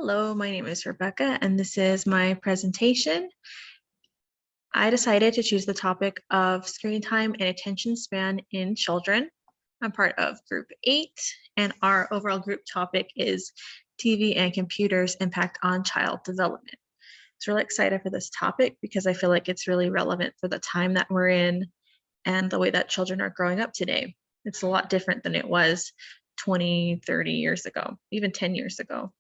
Hello, my name is Rebecca, and this is my presentation. I decided to choose the topic of screen time and attention span in children. I'm part of Group 8, and our overall group topic is TV and computers' impact on child development. So really excited for this topic because I feel like it's really relevant for the time that we're in and the way that children are growing up today. It's a lot different than it was 20, 30 years ago, even 10 years ago.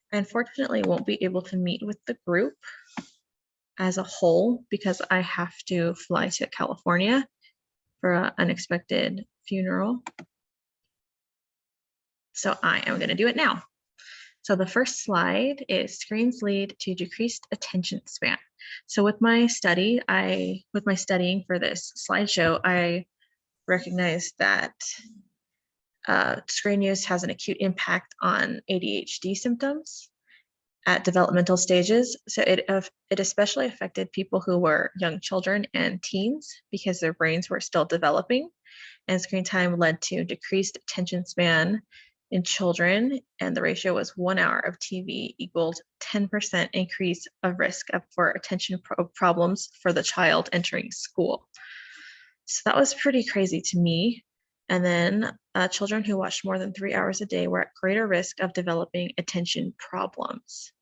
I unfortunately won't be able to meet with the group as a whole because I have to fly to California for an unexpected funeral. So I am going to do it now. So the first slide is screens lead to decreased attention span. So with my studying for this slideshow, I recognized that screen use has an acute impact on ADHD symptoms at developmental stages. So it especially affected people who were young children and teens because their brains were still developing, and screen time led to decreased attention span in children, and the ratio was 1 hour of TV equaled 10% increase of risk for attention problems for the child entering school. So that was pretty crazy to me. And then children who watched more than 3 hours a day were at greater risk of developing attention problems.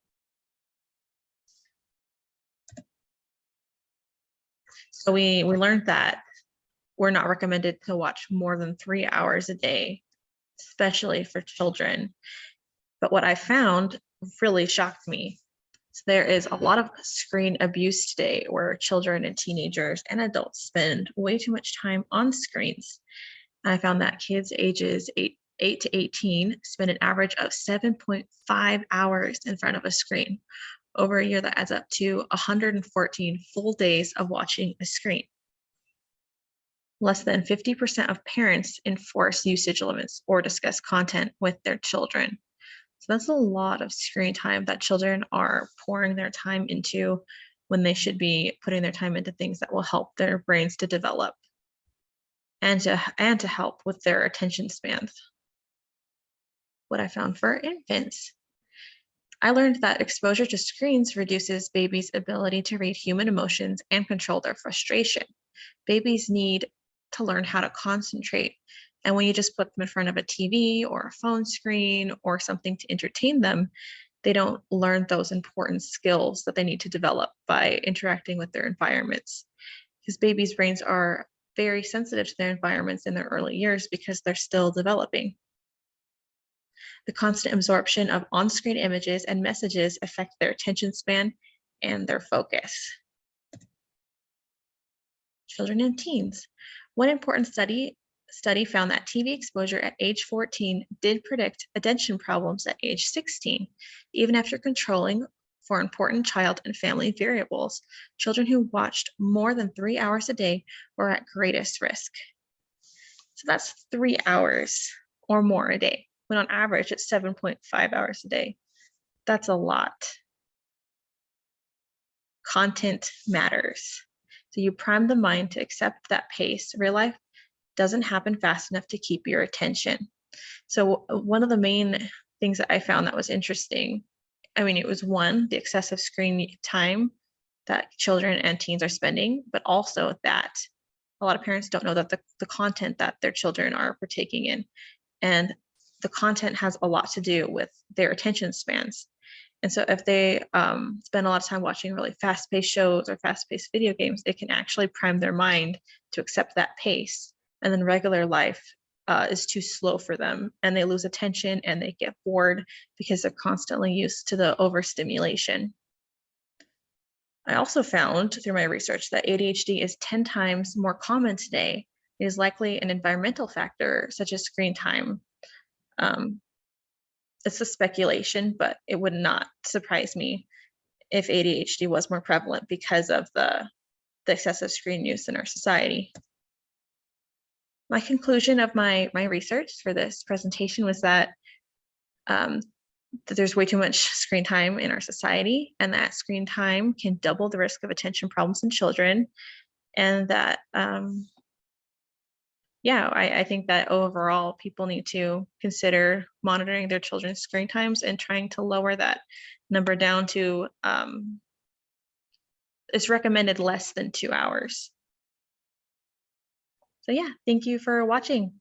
So we learned that we're not recommended to watch more than 3 hours a day, especially for children. But what I found really shocked me. So there is a lot of screen abuse today where children and teenagers and adults spend way too much time on screens. And I found that kids ages 8 to 18 spend an average of 7.5 hours in front of a screen. Over a year, that adds up to 114 full days of watching a screen. Less than 50% of parents enforce usage limits or discuss content with their children. So that's a lot of screen time that children are pouring their time into when they should be putting their time into things that will help their brains to develop and to help with their attention spans. What I found for infants. I learned that exposure to screens reduces babies' ability to read human emotions and control their frustration. Babies need to learn how to concentrate. And when you just put them in front of a TV or a phone screen or something to entertain them, they don't learn those important skills that they need to develop by interacting with their environments. Because babies' brains are very sensitive to their environments in their early years because they're still developing. The constant absorption of on-screen images and messages affect their attention span and their focus. Children and teens. One important study found that TV exposure at age 14 did predict attention problems at age 16. Even after controlling for important child and family variables, children who watched more than 3 hours a day were at greatest risk. So that's 3 hours or more a day, when on average it's 7.5 hours a day. That's a lot. Content matters. So you prime the mind to accept that pace. Real life doesn't happen fast enough to keep your attention. So one of the main things that I found that was interesting, it was one, the excessive screen time that children and teens are spending, but also that a lot of parents don't know that the content that their children are partaking in, and the content has a lot to do with their attention spans. And so if they spend a lot of time watching really fast-paced shows or fast-paced video games, it can actually prime their mind to accept that pace. And then regular life is too slow for them, and they lose attention and they get bored because they're constantly used to the overstimulation. I also found through my research that ADHD is 10 times more common today. It is likely an environmental factor such as screen time. It's a speculation, but it would not surprise me if ADHD was more prevalent because of the excessive screen use in our society. My conclusion of my research for this presentation was that there's way too much screen time in our society, and that screen time can double the risk of attention problems in children, and that yeah, I think that overall people need to consider monitoring their children's screen times and trying to lower that number down to it's recommended less than 2 hours. So yeah, thank you for watching.